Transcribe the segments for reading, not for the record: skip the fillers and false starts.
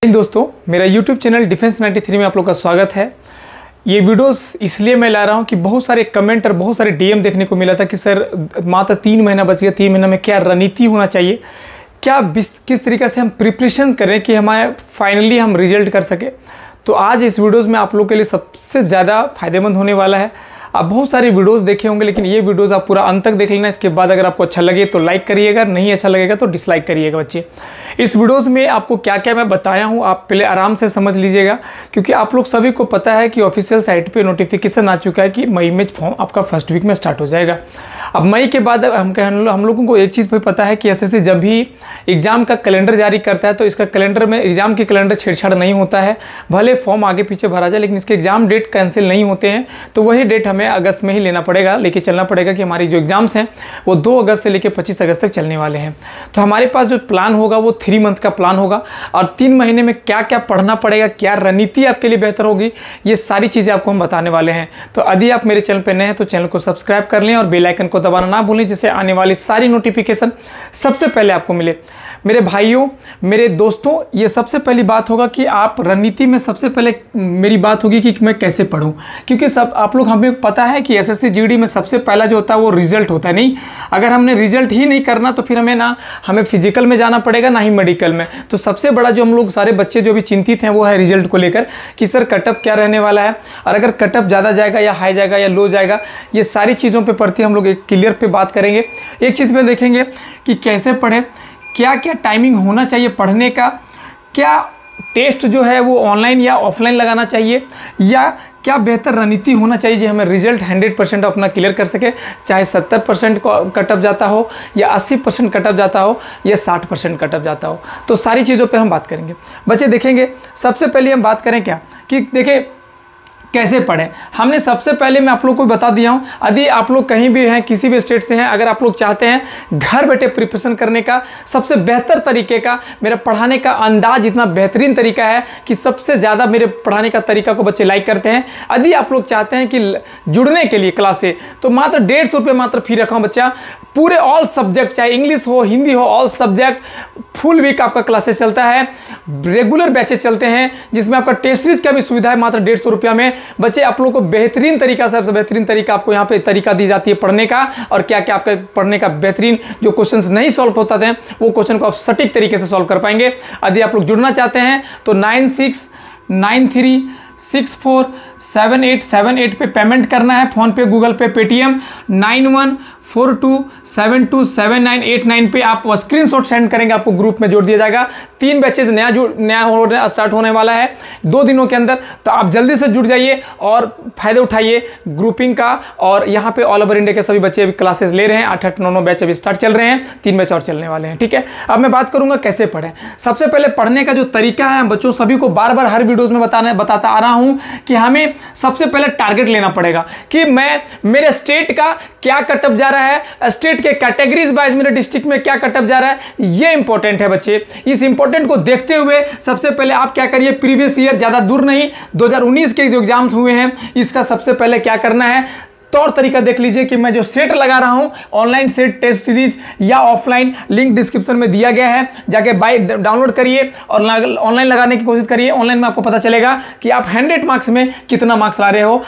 दोस्तों, मेरा YouTube channel defence 93 में आप लोग का स्वागत है। ये वीडियोस इसलिए मैं ला रहा हूँ कि बहुत सारे कमेंट और बहुत सारे DM देखने को मिला था कि सर मात्र 3 महीना बच गया, 3 महीना में क्या रणनीति होना चाहिए, क्या किस तरीके से हम प्रिपरेशन करें कि हमारे फाइनली हम रिजल्ट कर सके। तो आज इस वीडियोज़ में आप लोग के लिए सबसे ज़्यादा फायदेमंद होने वाला है। आप बहुत सारे वीडियोस देखे होंगे, लेकिन ये वीडियोस आप पूरा अंत तक देख लेना। इसके बाद अगर आपको अच्छा लगे तो लाइक करिएगा, नहीं अच्छा लगेगा तो डिसलाइक करिएगा। बच्चे, इस वीडियोस में आपको क्या क्या मैं बताया हूँ आप पहले आराम से समझ लीजिएगा, क्योंकि आप लोग सभी को पता है कि ऑफिशियल साइट पे नोटिफिकेशन आ चुका है कि मई में फॉर्म आपका फर्स्ट वीक में स्टार्ट हो जाएगा। अब मई के बाद हम लोगों को एक चीज़ भी पता है कि एसएससी जब भी एग्ज़ाम का कैलेंडर जारी करता है तो इसका कैलेंडर में एग्ज़ाम के कैलेंडर छेड़छाड़ नहीं होता है। भले फॉर्म आगे पीछे भरा जाए, लेकिन इसके एग्ज़ाम डेट कैंसिल नहीं होते हैं। तो वही डेट हमें अगस्त में ही लेना पड़ेगा, लेके चलना पड़ेगा कि हमारी जो एग्जाम्स हैं वो 2 अगस्त से लेकर 25 अगस्त तक चलने वाले हैं। तो हमारे पास जो प्लान होगा वो 3 मंथ का प्लान होगा, और 3 महीने में क्या क्या पढ़ना पड़ेगा, क्या रणनीति आपके लिए बेहतर होगी, ये सारी चीज़ें आपको हम बताने वाले हैं। तो यदि आप मेरे चैनल पर नए हैं तो चैनल को सब्सक्राइब कर लें और बेल आइकन को दबाना ना भूलें, जिससे आने वाली सारी नोटिफिकेशन सबसे पहले आपको मिले। मेरे भाइयों, मेरे दोस्तों, ये सबसे पहली बात होगा कि आप रणनीति में सबसे पहले मेरी बात होगी कि मैं कैसे पढूं, क्योंकि सब आप लोग हमें पता है कि एसएससी जीडी में सबसे पहला जो होता है वो रिजल्ट होता है। नहीं, अगर हमने रिजल्ट ही नहीं करना तो फिर हमें फिजिकल में जाना पड़ेगा, ना ही मेडिकल में। तो सबसे बड़ा जो हम लोग सारे बच्चे जो भी चिंतित हैं वो है रिजल्ट को लेकर कि सर कटअप क्या रहने वाला है, और अगर कटअप ज़्यादा जाएगा या हाई जाएगा या लो जाएगा, ये सारी चीज़ों पर प्रति हम लोग एक क्लियर पे बात करेंगे। एक चीज़ में देखेंगे कि कैसे पढ़ें, क्या क्या टाइमिंग होना चाहिए पढ़ने का, क्या टेस्ट जो है वो ऑनलाइन या ऑफलाइन लगाना चाहिए, या क्या बेहतर रणनीति होना चाहिए जो हमें रिजल्ट 100% अपना क्लियर कर सके, चाहे 70% कटअप जाता हो या 80% कटअप जाता हो या 60% कटअप जाता हो। तो सारी चीज़ों पे हम बात करेंगे। बच्चे देखेंगे, सबसे पहले हम बात करें क्या कि देखिए कैसे पढ़ें। हमने सबसे पहले मैं आप लोग को बता दिया हूँ, यदि आप लोग कहीं भी हैं, किसी भी स्टेट से हैं, अगर आप लोग चाहते हैं घर बैठे प्रिपरेशन करने का सबसे बेहतर तरीके का, मेरा पढ़ाने का अंदाज इतना बेहतरीन तरीका है कि सबसे ज़्यादा मेरे पढ़ाने का तरीका को बच्चे लाइक करते हैं। यदि आप लोग चाहते हैं कि जुड़ने के लिए क्लास से, तो मात्र 150 रुपये मात्र फी रखा हूँ बच्चा। पूरे ऑल सब्जेक्ट, चाहे इंग्लिश हो, हिंदी हो, ऑल सब्जेक्ट फुल वीक आपका क्लासेस चलता है। रेगुलर बैचेस चलते हैं जिसमें आपका टेस्ट सीरीज का भी सुविधा है मात्र 150 रुपया में। बच्चे, आप लोगों को बेहतरीन तरीका, सबसे बेहतरीन तरीका आपको यहाँ पे तरीका दी जाती है पढ़ने का, और क्या क्या आपका पढ़ने का बेहतरीन जो क्वेश्चंस नहीं सॉल्व होता थे वो क्वेश्चन को आप सटीक तरीके से सॉल्व कर पाएंगे। यदि आप लोग जुड़ना चाहते हैं तो 9693647878 पे पेमेंट करना है, फोन पे, गूगल पे, पेटीएम। 9142727989 पे आप स्क्रीनशॉट सेंड करेंगे, आपको ग्रुप में जोड़ दिया जाएगा। 3 बैचेज नया स्टार्ट होने वाला है 2 दिनों के अंदर। तो आप जल्दी से जुड़ जाइए और फायदे उठाइए ग्रुपिंग का। और यहाँ पे ऑल ओवर इंडिया के सभी बच्चे अभी क्लासेस ले रहे हैं। 8-8, 9-9 बैच अभी स्टार्ट चल रहे हैं, 3 बैच और चलने वाले हैं। ठीक है, अब मैं बात करूंगा कैसे पढ़ें। सबसे पहले पढ़ने का जो तरीका है, बच्चों सभी को बार बार हर वीडियोज में बताता आ रहा हूं कि हमें सबसे पहले टारगेट लेना पड़ेगा कि मेरे स्टेट का क्या कटअप जा रहा है, स्टेट के कैटेगरीज वाइज मेरे डिस्ट्रिक्ट में क्या कटअप जा रहा है, ये इंपॉर्टेंट है बच्चे। इस इंपॉर्टेंट को देखते हुए सबसे पहले आप क्या करिए, प्रीवियस ईयर, ज्यादा दूर नहीं, 2019 के जो एग्जाम्स हुए हैं इसका सबसे पहले क्या करना है, तौर तरीका देख लीजिए कि मैं जो सेट लगा रहा हूं, ऑनलाइन सेट टेस्ट सीरीज या ऑफलाइन, लिंक डिस्क्रिप्शन में दिया गया है, जाके डाउनलोड करिए और ऑनलाइन लगाने की कोशिश करिए। ऑनलाइन में आपको पता चलेगा कि आप 100 मार्क्स में कितना मार्क्स ला रहे हो।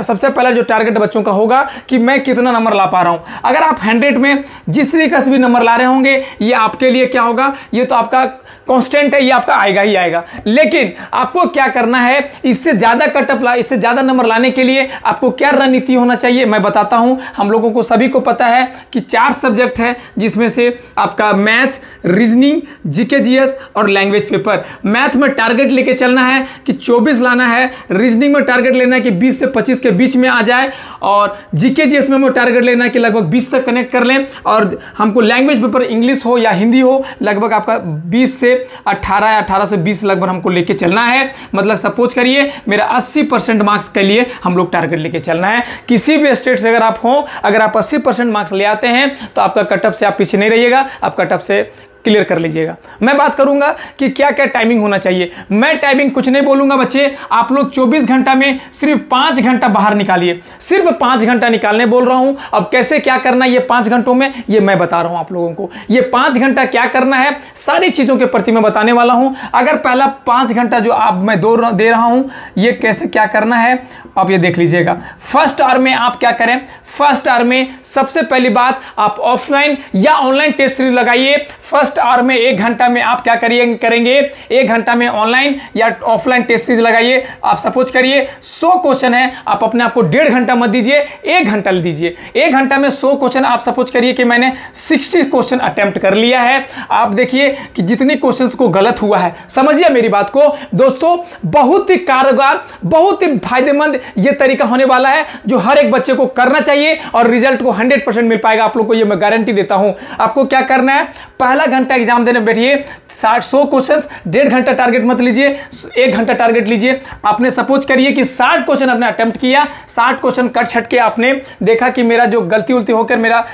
सबसे पहला जो टारगेट बच्चों का होगा कि मैं कितना नंबर ला पा रहा हूं। अगर आप 100 में जिस तरीके से भी नंबर ला रहे होंगे, ये आपके लिए क्या होगा, ये तो आपका कांस्टेंट है, ये आपका आएगा ही आएगा। लेकिन आपको क्या करना है, इससे ज्यादा कटअप इससे ज्यादा नंबर लाने के लिए आपको क्या रणनीति होना चाहिए मैं बताता हूं। हम लोगों को सभी को पता है कि 4 सब्जेक्ट है, जिसमें से आपका मैथ, रीजनिंग, जीके जीएस और लैंग्वेज पेपर। मैथ में टारगेट लेके चलना है कि 24 लाना है, रीजनिंग में टारगेट लेना है कि 20 से 25 के बीच में आ जाए, और जीके जीएस में टारगेट लेना है कि लगभग 20 तक कनेक्ट कर लें, और हमको लैंग्वेज पेपर इंग्लिश हो या हिंदी हो लगभग आपका 20 से 18 या 18 से 20 लगभग हमको लेके चलना है। मतलब सपोज करिए मेरा 80% मार्क्स के लिए हम लोग टारगेट लेके चलना है। किसी भी स्टेट से अगर आप हो, अगर आप 80% मार्क्स ले आते हैं तो आपका कटअप से आप पीछे नहीं रहिएगा, आप कटअप से क्लियर कर लीजिएगा। मैं बात करूंगा कि क्या क्या टाइमिंग होना चाहिए। मैं टाइमिंग कुछ नहीं बोलूंगा बच्चे, आप लोग 24 घंटा में सिर्फ 5 घंटा बाहर निकालिए, सिर्फ 5 घंटा निकालने बोल रहा हूं। अब कैसे क्या करना है ये 5 घंटों में, ये मैं बता रहा हूं आप लोगों को। ये 5 घंटा क्या करना है, सारी चीजों के प्रति मैं बताने वाला हूं। अगर पहला 5 घंटा जो आप मैं दे रहा हूं, ये कैसे क्या करना है आप ये देख लीजिएगा। फर्स्ट आवर में आप क्या करें, फर्स्ट आवर में सबसे पहली बात आप ऑफलाइन या ऑनलाइन टेस्ट सीरीज लगाइए। फर्स्ट आवर में 1 घंटा में आप क्या करेंगे, 1 घंटा में ऑनलाइन या ऑफलाइन टेस्ट सीरीज लगाइए। आप सपोज करिए 100 क्वेश्चन है, आप अपने आप को 1.5 घंटा मत दीजिए, 1 घंटा दीजिए। 1 घंटा में 100 क्वेश्चन, आप सपोज करिए कि मैंने 60 क्वेश्चन अटेम्प्ट कर लिया है। आप देखिए कि जितनी क्वेश्चंस को गलत हुआ है, समझिए मेरी बात को दोस्तों। बहुत ही कारगर, बहुत ही फायदेमंद ये तरीका होने वाला है जो हर एक बच्चे को करना चाहिए और रिजल्ट को 100% मिल पाएगा आप लोग को, ये मैं गारंटी देता हूं। आपको क्या करना है, पहला घंटा एग्जाम देने बैठिए, 100 क्वेश्चंस, 1.5 घंटा टारगेट मत लीजिए, 1 घंटा टारगेट लीजिए। आपने सपोज करिए कि 60 क्वेश्चन आपने अटेम्प्ट किया, 60 क्वेश्चन कट छट के आपने देखा कि मेरा जो गलती उलती होकर मेरा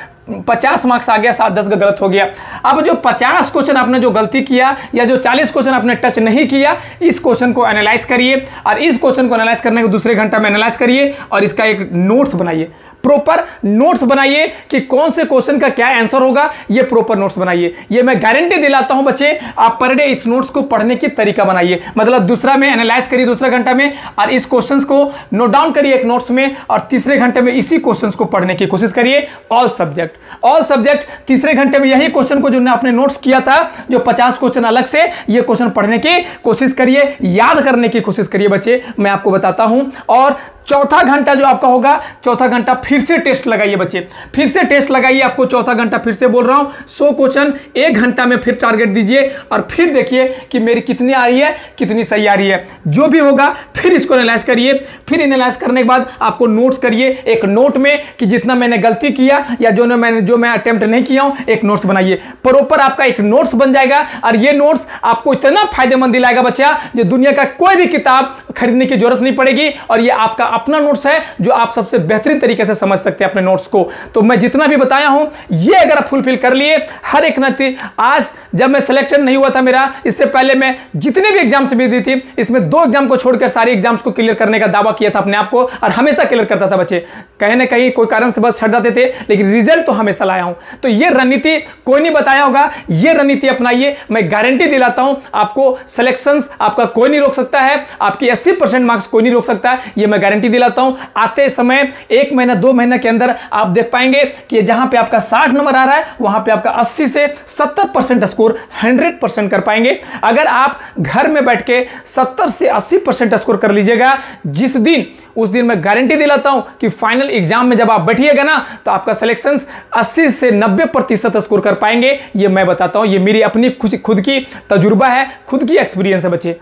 50 मार्क्स आ गया, 7-10 का गलत हो गया। अब जो 50 क्वेश्चन आपने जो गलती किया या जो 40 क्वेश्चन आपने टच नहीं किया, इस क्वेश्चन को एनालाइज करिए और इस क्वेश्चन को एनालाइज करने के दूसरे घंटा में एनालाइज करिए और इसका एक नोट्स बनाइए, प्रॉपर नोट्स बनाइए कि कौन से क्वेश्चन का क्या आंसर होगा, ये प्रॉपर नोट्स बनाइए। ये मैं गारंटी दिलाता हूं बच्चे, आप पर डे इस नोट्स को पढ़ने की तरीका बनाइए। मतलब दूसरा में एनालाइज करिए दूसरा घंटा में और इस क्वेश्चंस को नोट डाउन करिए एक नोट्स में और तीसरे घंटे में इसी क्वेश्चंस को पढ़ने की कोशिश करिए। ऑल सब्जेक्ट तीसरे घंटे में यही क्वेश्चन को जो आपने नोट्स किया था, जो 50 क्वेश्चन अलग से, ये क्वेश्चन पढ़ने की कोशिश करिए, याद करने की कोशिश करिए बच्चे, मैं आपको बताता हूं। और चौथा घंटा जो आपका होगा, चौथा घंटा फिर से टेस्ट लगाइए बच्चे, फिर से टेस्ट लगाइए। आपको चौथा घंटा फिर से बोल रहा हूं, 100 क्वेश्चन 1 घंटा में फिर टारगेट दीजिए और फिर देखिए कि मेरी कितनी आ रही है, कितनी सही आ रही है। जो भी होगा फिर इसको एनालाइज करिए। फिर एनालाइज करने के बाद आपको नोट्स करिए एक नोट में कि जितना मैंने गलती किया या जो मैं अटेम्प्ट नहीं किया हूं, एक नोट्स बनाइए। प्रॉपर आपका एक नोट्स बन जाएगा और ये नोट्स आपको इतना फायदेमंद दिलाएगा बच्चा, जो दुनिया का कोई भी किताब खरीदने की जरूरत नहीं पड़ेगी और ये आपका अपना नोट्स है जो आप सबसे बेहतरीन तरीके से समझ सकते हैं अपने नोट्स को। तो मैं जितना भी बताया हूं, ये अगर आप फुलफिल कर लिए, हर एक नती आज जब मैं सिलेक्शन नहीं हुआ था मेरा, इससे पहले मैं जितने भी एग्जाम्स भी दी थी, इसमें 2 एग्जाम को छोड़कर सारे एग्जाम्स को क्लियर करने का दावा किया था अपने आप को और हमेशा क्लियर करता था बच्चे। कहीं ना कहीं कोई कारण से बस छट जाते थे, लेकिन रिजल्ट तो हमेशा लाया हूं। तो ये रणनीति कोई नहीं बताया होगा, ये रणनीति अपनाइए, मैं गारंटी दिलाता हूं आपको सिलेक्शंस आपका कोई नहीं रोक सकता है, आपकी 80% मार्क्स कोई नहीं रोक सकता है, ये मैं गारंटी दिलाता हूं। आते समय 1 महीना 2 महीना के अंदर आप देख पाएंगे कि जहां पे आपका 60 नंबर आ रहा है, वहां पे आपका 80 से 70% स्कोर 100% कर पाएंगे। अगर आप घर में बैठ के 70 से 80% स्कोर कर लीजिएगा जिस दिन, उस दिन मैं गारंटी दिलाता हूं कि फाइनल एग्जाम में जब आप बैठिएगा ना, तो आपका सिलेक्शन 80 से 90% स्कोर कर पाएंगे। ये मैं बताता हूं, ये मेरी अपनी खुद की तजुर्बा है, खुद की एक्सपीरियंस है बच्चे।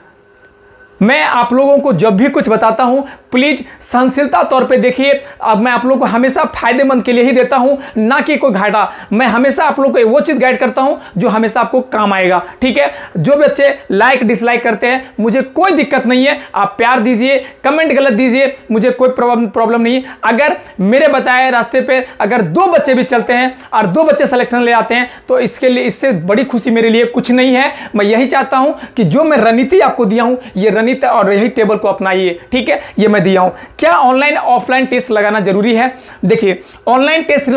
मैं आप लोगों को जब भी कुछ बताता हूं, प्लीज सहनशीलता तौर पे देखिए। अब मैं आप लोगों को हमेशा फायदेमंद के लिए ही देता हूं, ना कि कोई घाटा। मैं हमेशा आप लोगों को वो चीज गाइड करता हूं जो हमेशा आपको काम आएगा, ठीक है। जो बच्चे लाइक डिसलाइक करते हैं, मुझे कोई दिक्कत नहीं है, आप प्यार दीजिए, कमेंट गलत दीजिए, मुझे कोई प्रॉब्लम नहीं है। अगर मेरे बताए रास्ते पे अगर 2 बच्चे भी चलते हैं और 2 बच्चे सिलेक्शन ले आते हैं, तो इसके लिए, इससे बड़ी खुशी मेरे लिए कुछ नहीं है। मैं यही चाहता हूं कि जो मैं रणनीति आपको दिया हूं, ये और यही टेबल को अपनाइए, ठीक है। ये मैं दिया हूं। क्या ऑनलाइन ऑफलाइन टेस्ट लगाना जरूरी है? देखिए, ऑनलाइन टेस्ट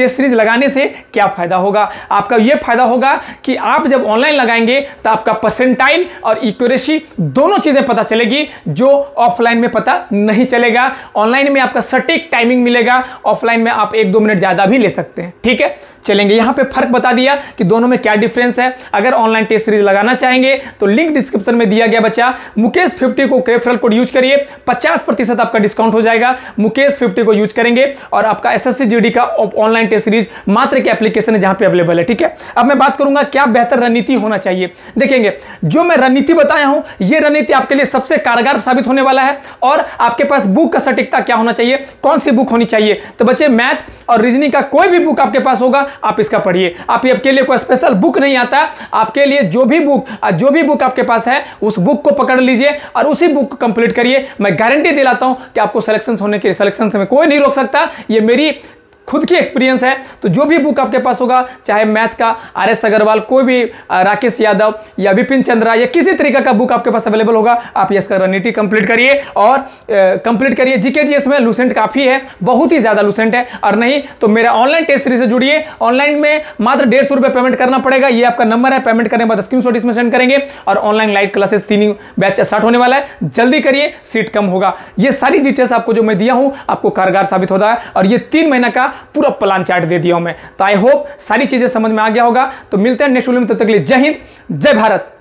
सीरीज लगाने से क्या फायदा होगा आपका? ये फायदा होगा कि आप जब ऑनलाइन लगाएंगे तो आपका परसेंटाइल और एक्यूरेसी दोनों चीजें पता चलेगी, जो ऑफलाइन में पता नहीं चलेगा। ऑनलाइन में आपका सटीक टाइमिंग मिलेगा, ऑफलाइन में आप 1-2 मिनट ज्यादा भी ले सकते हैं, ठीक है। चलेंगे, यहां पे फर्क बता दिया कि दोनों में क्या डिफरेंस है। अगर ऑनलाइन टेस्ट सीरीज लगाना चाहेंगे तो लिंक डिस्क्रिप्शन में दिया गया बच्चा, मुकेश 50 को रेफरल कोड यूज करिए, 50% आपका डिस्काउंट हो जाएगा। मुकेश 50 को यूज करेंगे और आपका एसएससी जीडी का ऑनलाइन टेस्ट सीरीज मात्र एक एप्लीकेशन है जहां पे अवेलेबल है, ठीक है। अब मैं बात करूंगा क्या बेहतर रणनीति होना चाहिए। देखेंगे, जो मैं रणनीति बताया हूं, ये रणनीति आपके लिए सबसे कारगर साबित होने वाला है। और आपके पास बुक का सटीकता क्या होना चाहिए, कौन सी बुक होनी चाहिए? तो बच्चे, मैथ और रीजनिंग का कोई भी बुक आपके पास होगा, आप इसका पढ़िए। आपके लिए कोई स्पेशल बुक नहीं आता, आपके लिए जो भी बुक आपके पास है, उस बुक को पकड़ लीजिए और उसी बुक को कंप्लीट करिए। मैं गारंटी दिलाता हूं कि आपको सिलेक्शन में कोई नहीं रोक सकता। ये मेरी खुद की एक्सपीरियंस है। तो जो भी बुक आपके पास होगा, चाहे मैथ का RS अग्रवाल, कोई भी राकेश यादव या विपिन चंद्रा या किसी तरीके का बुक आपके पास अवेलेबल होगा, आप इसका रणनीति कंप्लीट करिए और कंप्लीट करिए। जीके जीएस में लूसेंट काफी है, बहुत ही ज्यादा लूसेंट है। और नहीं तो मेरा ऑनलाइन टेस्ट सीरीज से जुड़िए। ऑनलाइन में मात्र 150 रुपए पेमेंट करना पड़ेगा। ये आपका नंबर है, पेमेंट करने के बाद स्क्रीनशॉट इसमें सेंड करेंगे। और online live classes 3 batch start होने वाला है, जल्दी करिए, सीट कम होगा। ये सारी डिटेल्स आपको जो मैं दिया हूं आपको कारगर साबित होता है। और ये 3 महीना का पूरा प्लान चार्ट दे दिया हूं मैं। तो आई होप सारी चीजें समझ में आ गया होगा। तो मिलते हैं नेक्स्ट वीडियो में, तब तक के लिए जय हिंद, जय भारत।